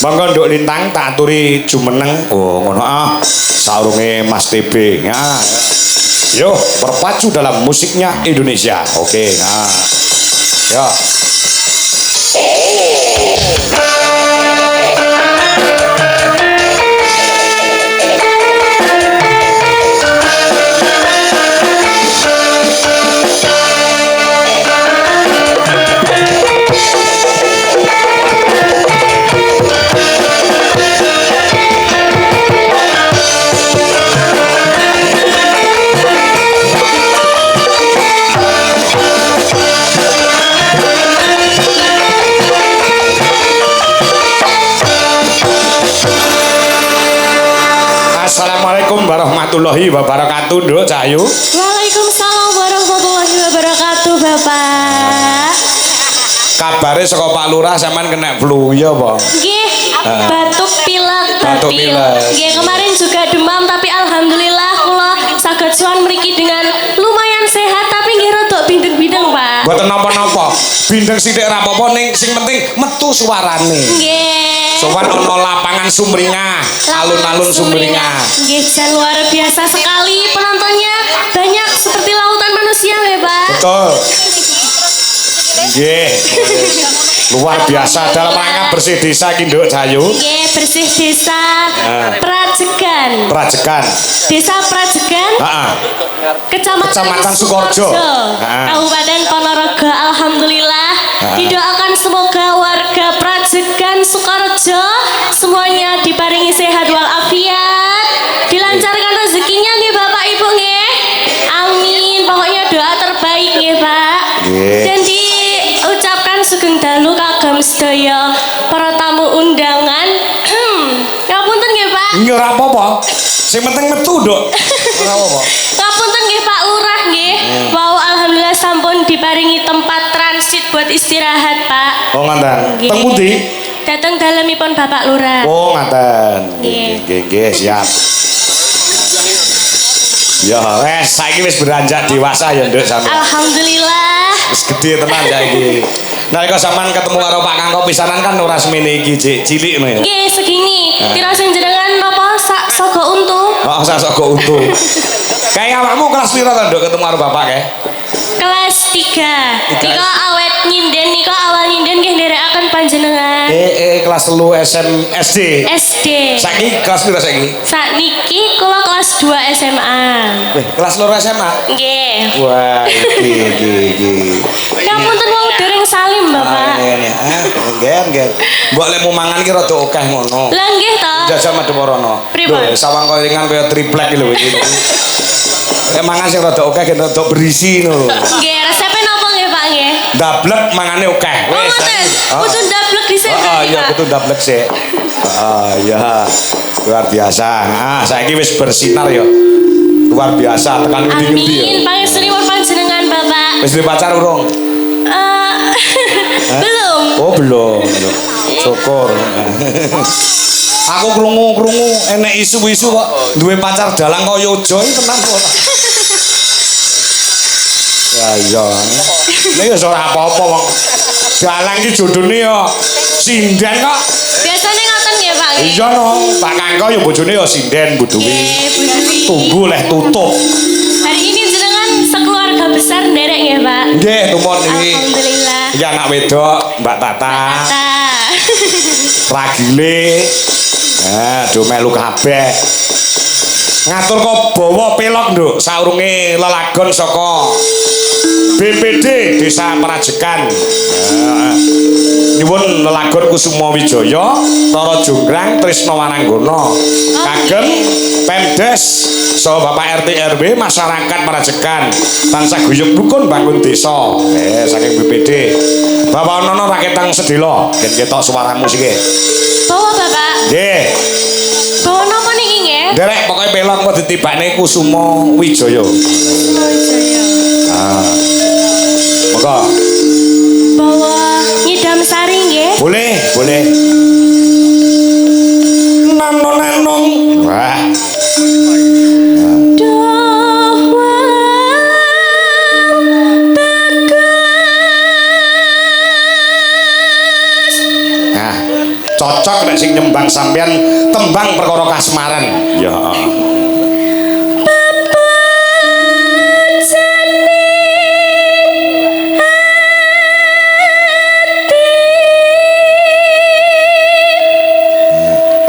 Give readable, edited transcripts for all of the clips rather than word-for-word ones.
Monggo nduk lintang tak aturi jumeneng. Oh, ngono ah. Saurunge Mas TB. Nah. Yo, berpacu dalam musiknya Indonesia. Oke, nah. Yo. Assalamualaikum warahmatullahi wabarakatuh, Nduk Cahayu. Waalaikumsalam warahmatullahi wabarakatuh, Bapak. Kabare saka Pak Lurah sampean kena flu ya, apa? Nggih, batuk pilek Batuk batil. pilek. Nggih, kemarin juga demam tapi alhamdulillah kula saged sowan mriki dengan lumayan sehat tapi nggih rada bindeng-bindeng, Pak. Mboten napa-napa. Bindeng sithik ora apa-apa ning sing penting metu suarane. Nggih. Sowan ana lapangan Sumringah, alun-alun Sumringah. Nggih, dan luar biasa sekali penontonnya. Banyak seperti lautan manusia, ya, Pak. Betul. Nggih. Luar biasa dalam rangka bersih desa iki, Nduk Cahayu. Nggih, bersih desa Prajegan. Prajegan. Desa Prajegan. Heeh. Kecamatan Sukorejo. Kabupaten Ponorogo. Alhamdulillah didoakan semoga warga Prajegan Sukorejo semuanya diparingi sehat walafiat, dilancarkan rezekinya nggih Bapak Ibu nggih. Amin. Pokoknya doa terbaik nggih Pak. Dan diucapkan sugeng dalu kagem sedaya para tamu undangan. Ngapunten nggih Pak. Nggih ora apa-apa. Sing penting metu, Nduk. Ora apa-apa. Ngapunten nggih Pak Lurah nggih. Wow, alhamdulillah sampun diparingi tempat transit buat istirahat, Pak. Oh, ngaten. Nggih. Teng pundi? Dateng dalemipun Bapak Lurah. Oh, ngaten. Nggih. Nggih, siap. Ya, saiki wis beranjak dewasa ya, Nduk sampeyan. Alhamdulillah. Wis gede tenan saiki. Nalika sampean ketemu karo Pak Kangko pisanan kan ora semene iki, Cik. Cilik ngono ya. Nggih, segini. Tirasen jenengan napa sak sogo untu? Oh, sak kok utuh. Kayak awakmu kelas piro to, Nduk, ketemu karo bapak kae? Kelas 3. Nika awet nyinden nika awal nyinden nggih nderekaken panjenengan. Kelas 3 SD. SD. Saiki kelas piro saiki? Sakniki kula kelas 2 SMA. Kelas 2 SMA. Nggih. Wah, iki. Ngapunten wau dereng salim, Bapak. Nggih. Mbok lek mau mangan ki rada akeh ngono. Lah nggih to. Jajal madhep rono. Pripun? Sawang koringan kaya triplek iki lho iki. Lek mangan sing rada akeh ki rada berisi ngono. Nggih, resepe napa nggih, Pak nggih? Dablek mangane akeh. Oh, ngoten. Kudu ndablek dhisik Heeh, berarti, iya Pak. kudu dablek sik. Ya. Luar biasa. Saiki wis bersinar ya. Luar biasa tekan ngendi-ngendi ya. Amin. Pangestunipun panjenengan, Bapak. Wis duwe pacar urung? Belum. Oh, belum. Syukur. Aku krungu enek isu-isu kok duwe pacar dalang kaya Yojo iki tenan kok. Ya iya. Nek wis ora apa-apa wong. Dalang iki jodone ya sinden kok. Biasanya ngoten nggih, Pak nggih. Iya no, Pak Kangko ya bojone ya sinden Bu Dewi. Nggih, Bu Dewi. Tunggu leh tutup. Hari ini jenengan sekeluarga besar nderek nggih, Pak. Nggih, tumpun iki. Alhamdulillah. Iki anak wedok Mbak Tata. Ragile. Do melu kabeh. Ngatur kok bawa pelok, Nduk, saurunge lelagon saka BPD Desa Prajegan. Nyuwun lelagon Kusuma Wijaya, Tara Jonggrang Trisna Waranggana. Kagem Pemdes saha Bapak RT RW masyarakat Prajegan tansah guyub rukun bangun desa. Saking BPD. Bapak Nono raketang sedela, yen ketok suaramu sike. Bawa Bapak. Nggih. Bawa napa niki nggih? Derek pokoke pelok kok ditibane Kusuma Wijaya. Monggo. Bawa nyidam sari nggih. Boleh. Nanong. Wah. Cocok nek sing sing nyembang sampean tembang perkara kasmaran. Ya.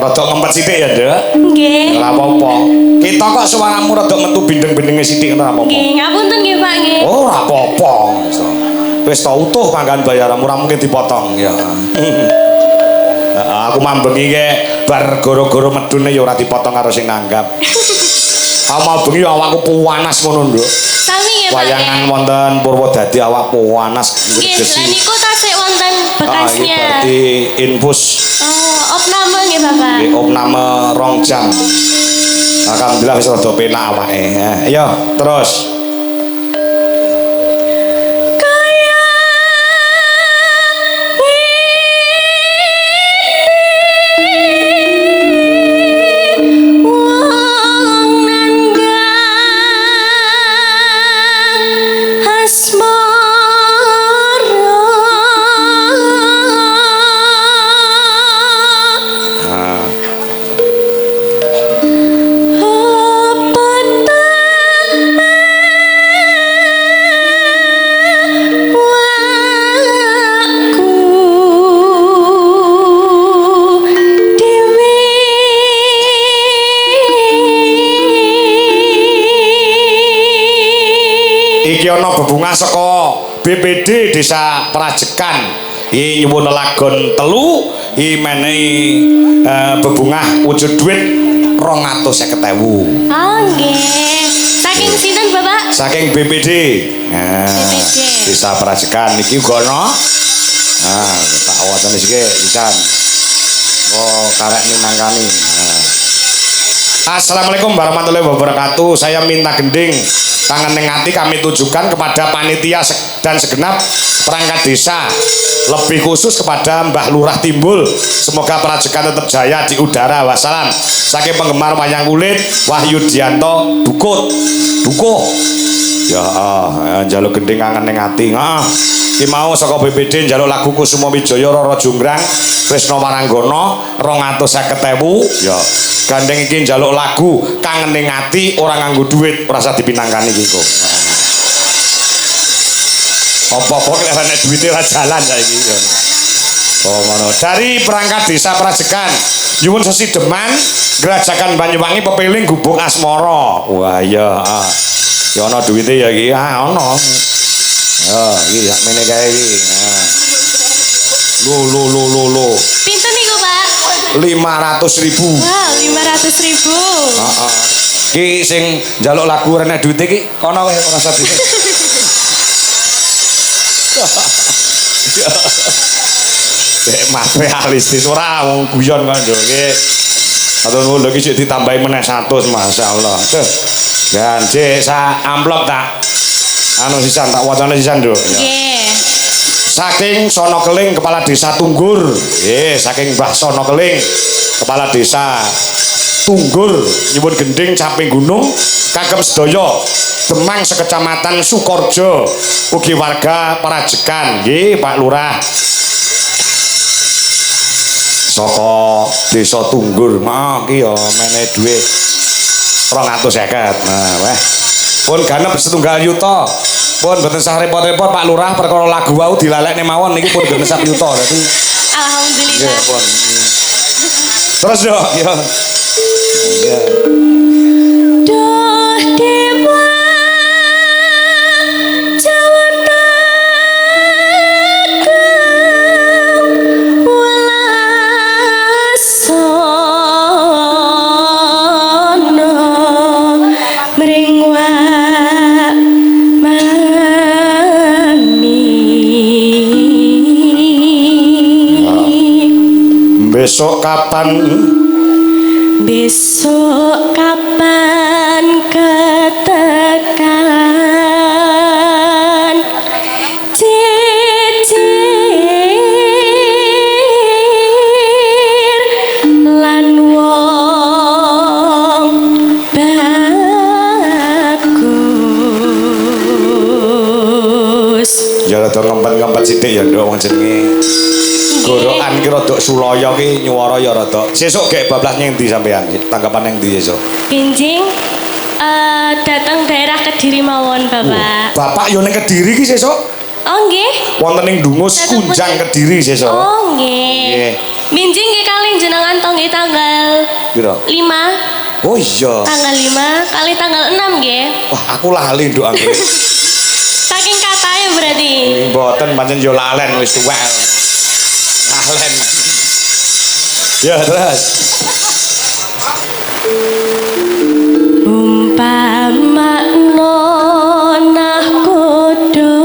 Rada ngempet sithik ya, Nduk. Nggih. Ora apa-apa. Kita kok suaramu rada metu bindeng-bindenge sithik ora apa-apa. Nggih, ngapunten nggih Pak nggih. Oh, ora apa-apa. Wis ta utuh panggan bayaranmu ora mungkin dipotong ya. Aku mambengi ke bar goro-goro medune ya ora dipotong karo sing nanggap. Aku bengi awakku panas ngono, Nduk. Sami nggih Pak. Wayangan wonten Purwodadi awak panas Nggih, gesi. lha niku tasik wonten bekasnya. Berarti infus. Oh, opname nggih Bapak. Nggih, opname 2 jam. Alhamdulillah wis rada penak awake. Ayo, terus. Iki ana bebungah saka BPD Desa Prajekan. Iki nyuwun lagon telu iki menehi bebungah wujud dhuwit 250.000. Oh nggih. Saking sinten Bapak? Saking BPD. Nah, BPD. Desa Prajekan iki uga ana. Nah, tak wacane sik pisan. Oh, karek minangkani. Nah. Assalamualaikum warahmatullahi wabarakatuh. Saya minta gending tangan ning ati kami tujukan kepada panitia dan segenap perangkat desa, lebih khusus kepada Mbah Lurah Timbul. Semoga Prajekan tetap jaya di udara. Wassalam. Saking penggemar wayang kulit Wahyu Dianto Dukut. Dukuh. Ya, njaluk gending kangen ning ati. Iki mau saka BPD njaluk lagu Kusuma Wijaya Rara Jonggrang Krisna Waranggana 250.000. Ya. Gandeng iki njaluk lagu kangen ning ati ora nganggo duit, ora usah dipinangkani iki kok. Apa-apa lek ana duwite ora jalan saiki ya. Oh ngono. Dari perangkat desa Prajekan, nyuwun sesi deman, Gerajakan Banyuwangi pepiling gubuk asmara. Wah iya. Ya ana duwite ya iki. Ana. Ya, iki sak mene kae iki. Lo. Pinten niku Pak? 500.000. Wow, 500.000. Heeh. Ki sing njaluk lagu renek duwite iki kono kowe ora usah duwite. Dek mape alistis ora wong guyon kok nduk iki. Atur nuwun iki sik ditambahi meneh 100 masyaallah. Tuh. Ganjek sak amplop tak anu sisan tak wacane sisan nduk. Nggih. Saking Sono Keling Kepala Desa Tunggur. Saking Mbah Sono Keling Kepala Desa Tunggur nyuwun gending caping gunung kagem sedaya Demang sekecamatan Sukorjo ugi warga Prajekan. Nggih Pak Lurah. Saka Desa Tunggur iki ya menehi dhuwit 250. Nah, weh. Pun ganep 1 yuta. Pun mboten sah repot-repot Pak Lurah perkara lagu wau dilalekne mawon niki pun ganep 1 yuta. Dadi Alhamdulillah. nggih pun. Terus yo ya. Ya. Duh dewa Jawa Tengah Welasono mring Besok kapan? Besok kapan ketekan cicir lan wong bagus. Ya rada ngempet-ngempet sithik ya nduk wong jenenge gorokan tanggapan ki rada sulaya ki nyuwara ya rada. Sesuk gek bablas ning ndi sampean? Tanggapan ning ndi sesuk? Pinjing datang daerah Kediri mawon, Bapak. Bapak yo ning Kediri ki sesuk? Oh, nggih. Wonten ning Dungus Kunjang Kediri sesuk. Oh, nggih. Pinjing nggih kalih jenengan to nggih tanggal Piro? 5. Oh iya. Tanggal 5 kali tanggal 6 nggih. Wah, aku lali nduk anggere. Saking katanya berarti. Mboten pancen yo lalen wis tuwek. Lalen. Ya, terus. Umpama nonah kudu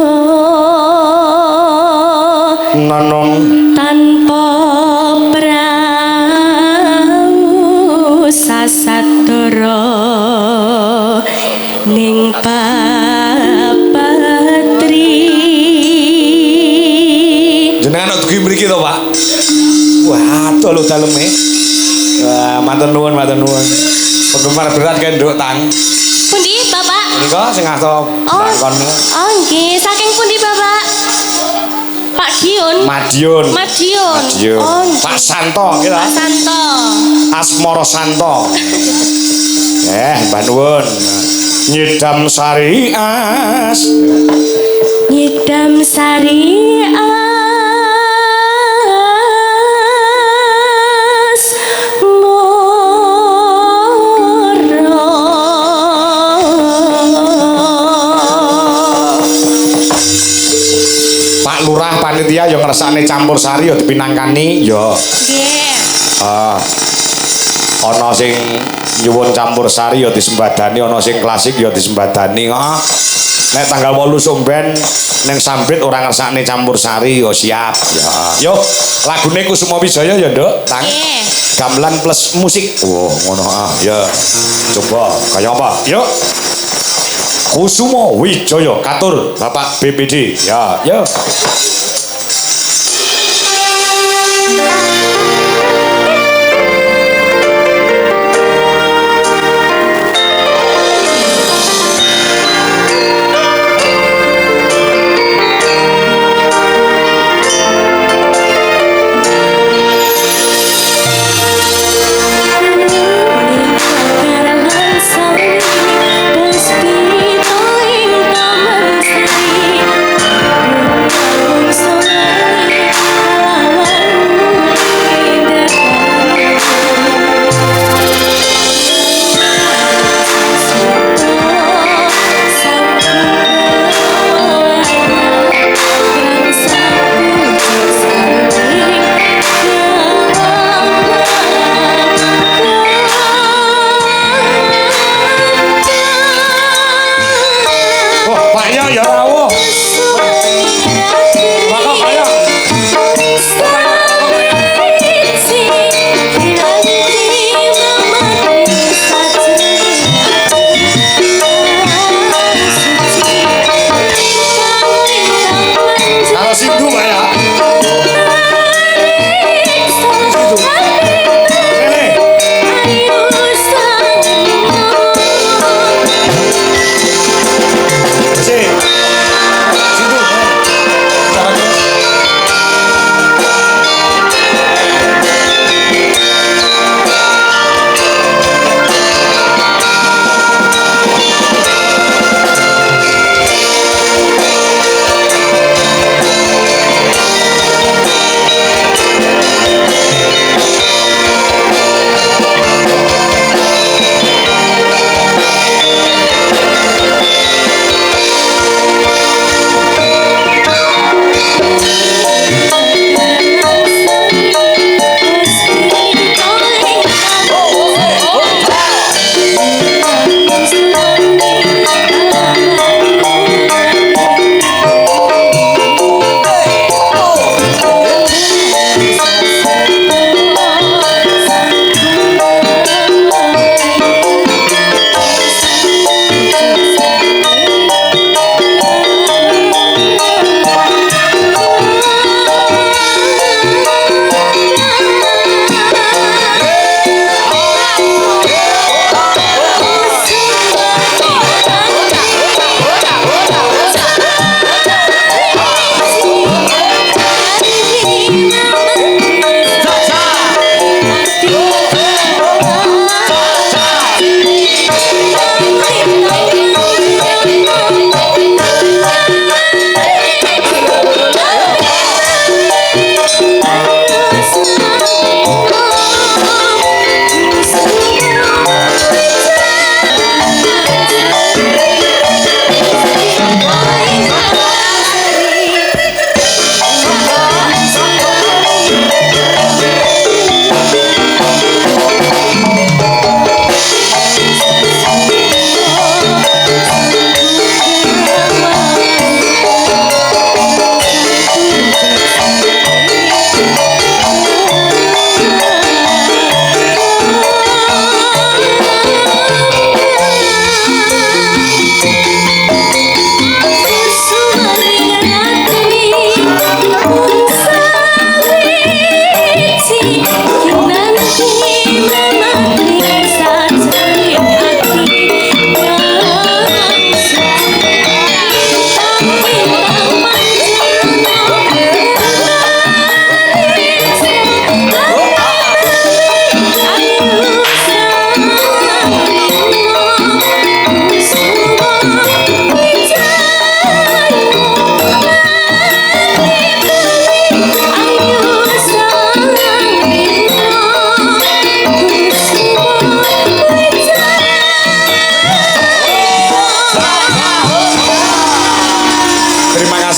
Nanong tanpa prau sasatara ning papatri. jenengan dugi mriki to, Pak? Wah, adoh lho daleme. Wah, matur nuwun, matur nuwun. Penggemar berat kan nduk tang. Pundi, Bapak? Menika sing asta blangkon. Oh, nggih. Saking pundi, Bapak? Pak Giun. Madiun. Madiun. Madiun. Oh, nggih. Pak Santo kira. Pak Santo. Asmara Santo. Mbak nuwun. Nyidam sari as. Nyidam sari as Pak Lurah panitia yang ngersakne campur sari ya dipinangkani ya. Nggih. Ana sing nyuwun campur sari ya disembadani, ana sing klasik ya disembadani. Nek tanggal 8 somben ning Sambit ora ngersakne campur sari ya siap ya. Yo, lagune Kusuma Wijaya ya, Nduk. Tang. Nggih. Gamelan plus musik. Oh, ngono ya. Coba kaya apa? Yuk. Kusuma Wijaya katur Bapak BPD. Ya, ya. Puspito ing taman sari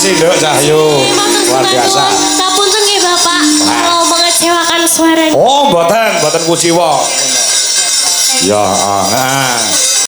kasih Nduk Cahyo. Luar biasa. Sapunten nggih Bapak, kalau mengecewakan suaranya. Oh, mboten kuciwa. Ya, nah.